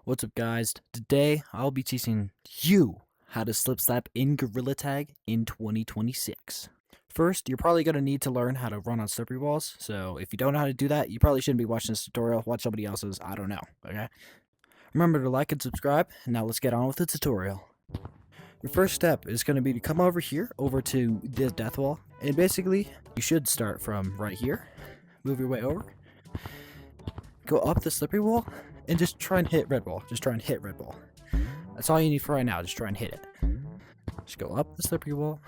What's up, guys? Today I'll be teaching you how to slip slap in Gorilla Tag in 2026. First, you're probably going to need to learn how to run on slippery walls, so if you don't know how to do that, you probably shouldn't be watching this tutorial. Watch somebody else's, I don't know, okay? Remember to like and subscribe. Now let's get on with the tutorial. Your first step is going to be to come over here, over to this death wall, and basically, you should start from right here, move your way over, go up the slippery wall, and just try and hit red wall. Just try and hit red wall. That's all you need for right now. Just try and hit it. Just go up the slippery wall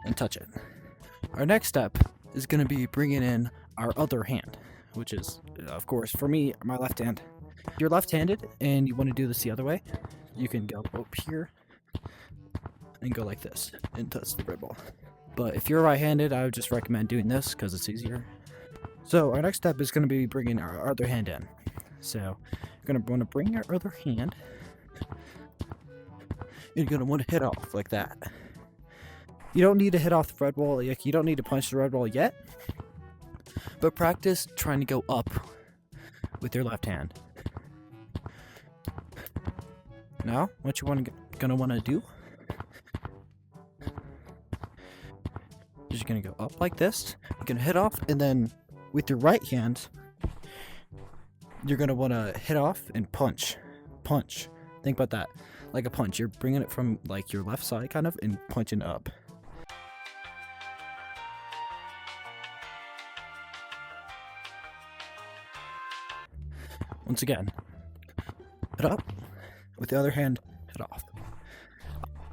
and touch it. Our next step is going to be bringing in our other hand, which is, of course, for me, my left hand. If you're left-handed and you want to do this the other way, you can go up here and go like this and touch the red ball. But if you're right-handed, I would just recommend doing this because it's easier. So our next step is going to be bringing our other hand in. So you're going to want to bring your other hand. You're going to want to hit off like that. You don't need to hit off the red wall. Like, you don't need to punch the red wall yet. But practice trying to go up with your left hand. Now, what you're going to want to do is you're going to go up like this. You're going to hit off, and then with your right hand, you're going to want to hit off and punch. Punch. Think about that. Like a punch. You're bringing it from like your left side kind of and punching up. Once again, hit up. With the other hand, hit off.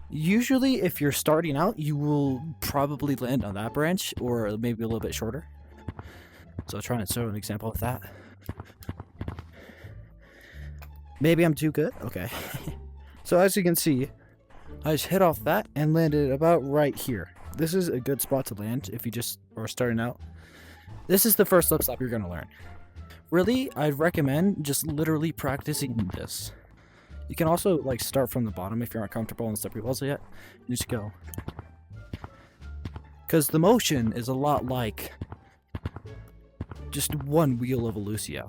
Usually, if you're starting out, you will probably land on that branch or maybe a little bit shorter. So trying to show an example of that. Maybe I'm too good? Okay. So as you can see, I just hit off that and landed about right here. This is a good spot to land if you just are starting out. This is the first slip slap you're going to learn. Really, I'd recommend just literally practicing this. You can also like start from the bottom if you're not comfortable in slippery walls yet. You just go. Because the motion is a lot like just one wheel of a Lucio.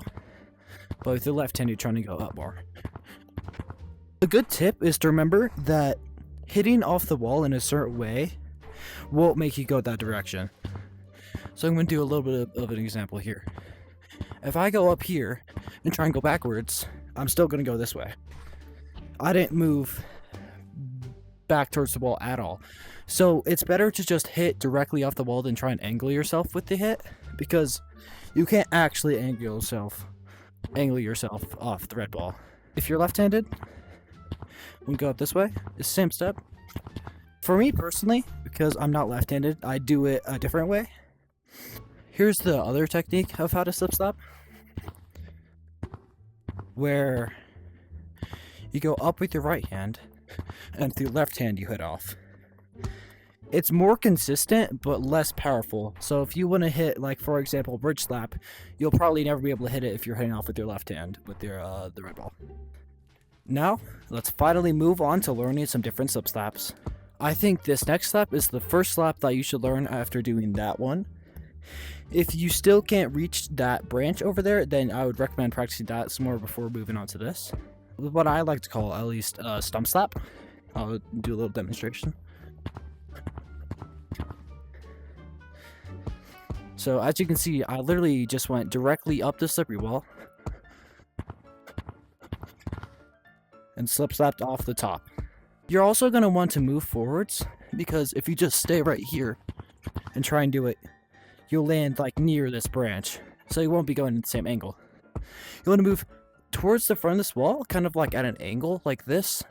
But with your left hand, you're trying to go up more. A good tip is to remember that hitting off the wall in a certain way won't make you go that direction. So I'm going to do a little bit of an example here. If I go up here and try and go backwards, I'm still going to go this way. I didn't move back towards the wall at all. So it's better to just hit directly off the wall than try and angle yourself with the hit, because you can't actually angle yourself off the red ball. If you're left-handed, we go up this way. It's the same step. For me personally, because I'm not left-handed, I do it a different way. Here's the other technique of how to slip slap, where you go up with your right hand, and with your left hand you hit off. It's more consistent, but less powerful. So if you want to hit, like for example, bridge slap, you'll probably never be able to hit it if you're hitting off with your left hand with your the red ball. Now, let's finally move on to learning some different slip slaps. I think this next slap is the first slap that you should learn after doing that one. If you still can't reach that branch over there, then I would recommend practicing that some more before moving on to this. What I like to call, at least, stump slap. I'll do a little demonstration. So as you can see, I literally just went directly up the slippery wall and slip slapped off the top. You're also going to want to move forwards, because if you just stay right here and try and do it, you'll land like near this branch, so you won't be going in the same angle. You want to move towards the front of this wall, kind of like at an angle like this.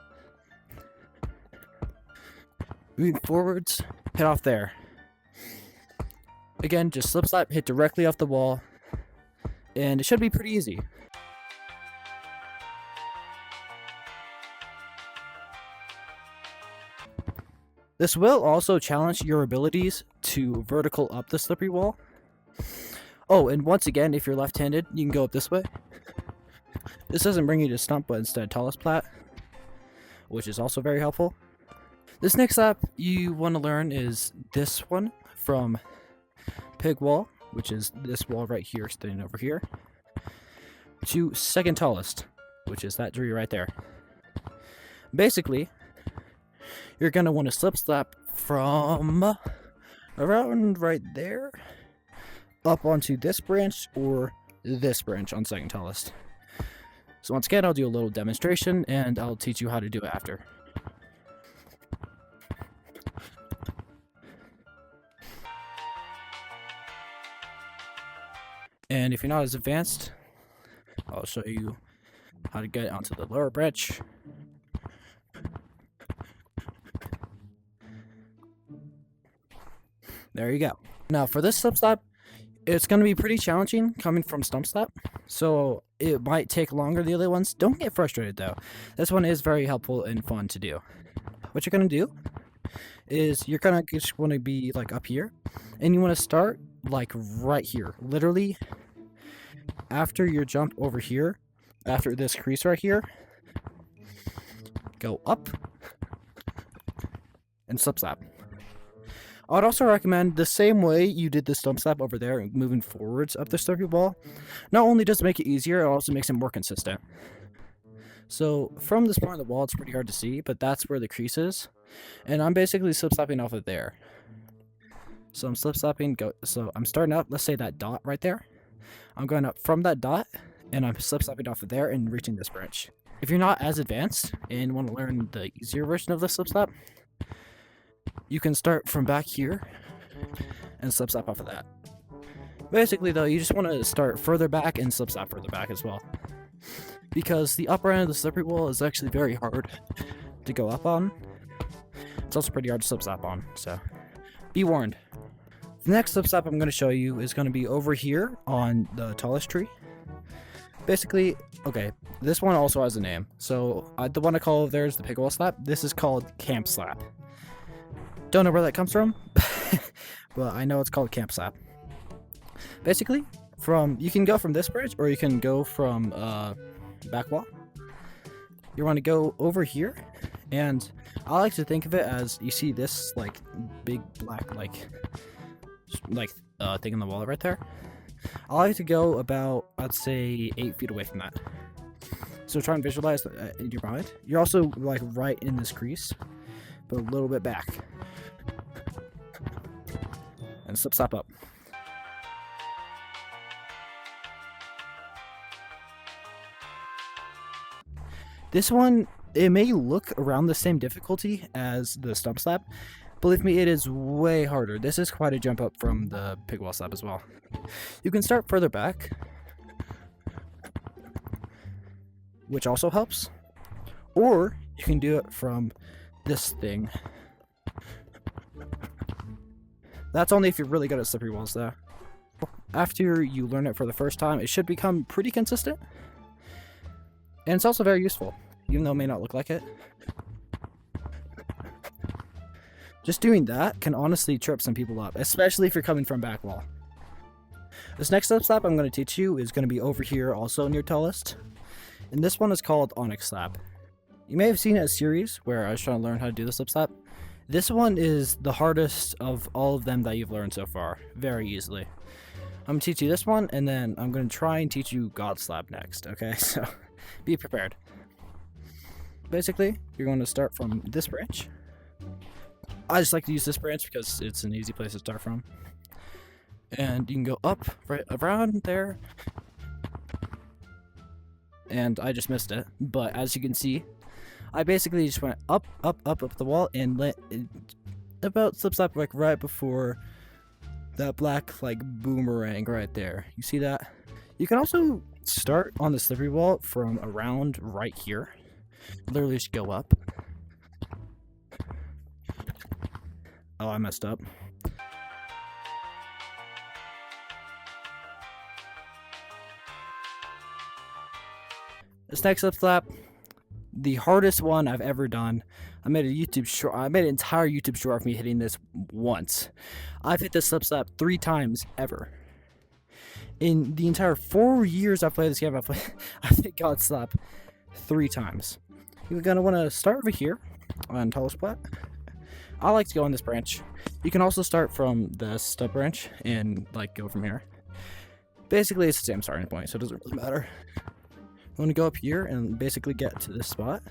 Moving forwards, hit off there. Again, just slip slap, hit directly off the wall, and it should be pretty easy. This will also challenge your abilities to vertical up the slippery wall. Oh, and once again, if you're left-handed, you can go up this way. This doesn't bring you to Stump, but instead tallest plat, which is also very helpful. This next slap you want to learn is this one from Pig Wall, which is this wall right here, standing over here, to second tallest. which is that tree right there. Basically, you're going to want to slip slap from around right there up onto this branch or this branch on second tallest. So once again, I'll do a little demonstration and I'll teach you how to do it after. And if you're not as advanced, I'll show you how to get onto the lower branch. There you go. Now for this slip slap, it's going to be pretty challenging coming from stump slap, so it might take longer than the other ones. Don't get frustrated though. This one is very helpful and fun to do. What you're going to do is you're going to just want to be like up here, and you want to start like right here. Literally after your jump over here, after this crease right here, go up and slip slap. I would also recommend the same way you did the stump slap over there, moving forwards up the slippery wall. Not only does it make it easier, it also makes it more consistent. So from this point of the wall, it's pretty hard to see, but that's where the crease is. And I'm basically slip slapping off of there. So I'm slip slapping, so I'm starting out, let's say that dot right there. I'm going up from that dot, and I'm slip slapping off of there and reaching this branch. If you're not as advanced and want to learn the easier version of the slip slap, you can start from back here and slip slap off of that. Basically though, you just want to start further back and slip slap further back as well, because the upper end of the slippery wall is actually very hard to go up on. It's also pretty hard to slip slap on, so be warned. The next slip slap I'm going to show you is going to be over here on the tallest tree. Basically, okay, this one also has a name. So the one I call over there is the pickleball slap. This is called camp slap. Don't know where that comes from, but I know it's called camp slap. Basically, you can go from this bridge, or you can go from back wall. You want to go over here, and I like to think of it as, you see this like big black like thing in the wall right there. I like to go about, I'd say 8 feet away from that. So try and visualize in your mind. You're also like right in this crease, but a little bit back. And slip slap up. This one, it may look around the same difficulty as the stump slap. Believe me, it is way harder. This is quite a jump up from the pickleball slap as well. You can start further back, which also helps. Or you can do it from this thing. That's only if you're really good at slippery walls though. After you learn it for the first time, it should become pretty consistent. And it's also very useful, even though it may not look like it. Just doing that can honestly trip some people up, especially if you're coming from back wall. This next slip slap I'm going to teach you is going to be over here, also near tallest. And this one is called Onyx slap. You may have seen a series where I was trying to learn how to do the slip slap. This one is the hardest of all of them that you've learned so far, very easily. I'm going to teach you this one, and then I'm going to try and teach you God slap next, okay? So be prepared. Basically, you're going to start from this branch. I just like to use this branch because it's an easy place to start from. And you can go up, right around there. And I just missed it, but as you can see, I basically just went up the wall and let it about slip slap like right before that black like boomerang right there. You see that? You can also start on the slippery wall from around right here. Literally just go up. Oh, I messed up. This next slip slap, the hardest one I've ever done. I made an entire YouTube short of me hitting this once. I've hit this slip slap 3 times ever. In the entire 4 years I've played this game, I've hit God slap 3 times. You're gonna want to start over here on tallest plat. I like to go on this branch. You can also start from the stub branch and like go from here. Basically, it's the same starting point, so it doesn't really matter. want to go up here and basically get to this spot.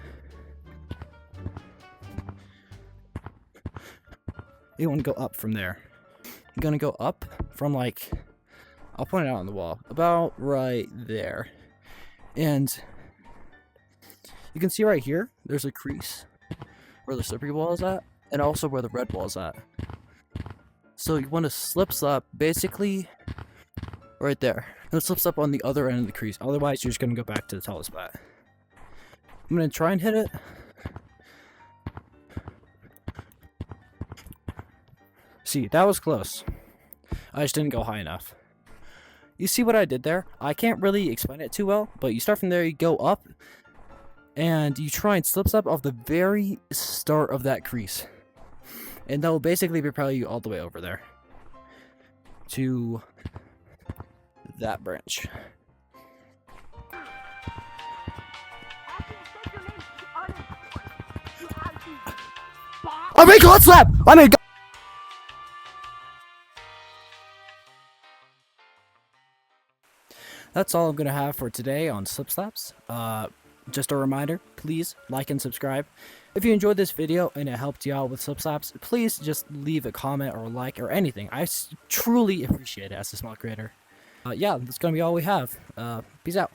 You want to go up from there. You're going to go up from, like, I'll point it out on the wall, about right there. And you can see right here, there's a crease where the slippery wall is at, and also where the red wall is at. So you want to slip slap basically right there. And it slips up on the other end of the crease. Otherwise, you're just going to go back to the tallest spot. I'm going to try and hit it. See, that was close. I just didn't go high enough. You see what I did there? I can't really explain it too well, but you start from there, you go up, and you try and slip slap off the very start of that crease. And that will basically propel you all the way over there to that branch. I made God slap! I made God. That's all I'm going to have for today on Slip Slaps. Just a reminder, please like and subscribe. If you enjoyed this video and it helped you out with Slip Slaps, please just leave a comment or a like or anything. I truly appreciate it as a small creator. Yeah, that's going to be all we have. Peace out.